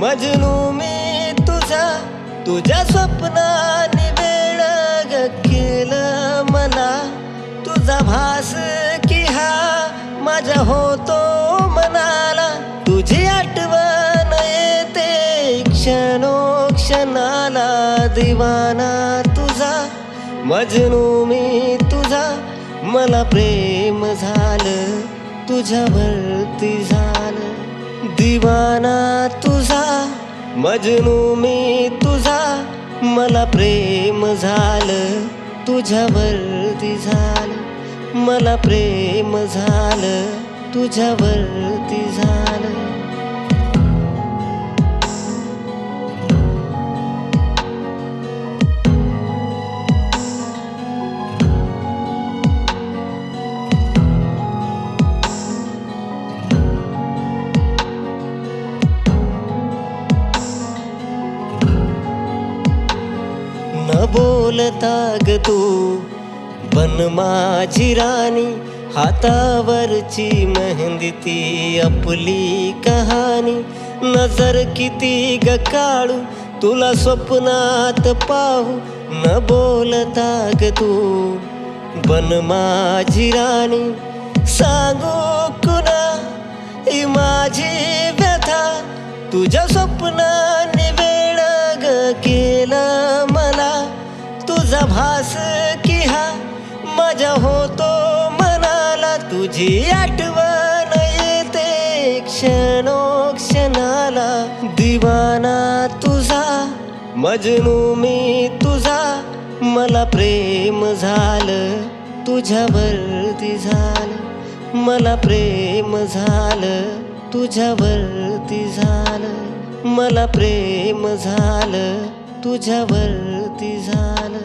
मजनू मी तुझा, तुझ्या स्वप्नाने वेळ ग केलं मला. तुझा भास की हा माझ्या होतो मनाला. तुझी आठवण येते क्षणोक्षणाला. दिवाना तुझा, मजनू मी तुझा, मला प्रेम झालं तुझ्यावरती झालं. दिवाना तुझा, मजनू मी तुझा, मला प्रेम झालं तुझ्यावरती झालं. मला प्रेम झालं तुझ्यावरती झालं. न बोलता ग तू बन माझी राणी. हातावरची मेहंदी ती आपली कहाणी. नजर किती ग काढू तुला स्वप्नात पाहू. न बोलता ग तू बन माझी राणी. सांगू कुणा ही माझी व्यथा, तुझ्या स्वप्नाने वेळ ग केलं मला. तुझा भास की हा माझ्या होतो मनाला. तुझी आठवण येते क्षणोक्षणाला. दिवाना तुझा, मजनू मी तुझा, मला प्रेम झालं तुझ्यावरती झालं. मला प्रेम झालं तुझ्यावरती झालं. मला प्रेम झालं तुझ्यावरती झालं.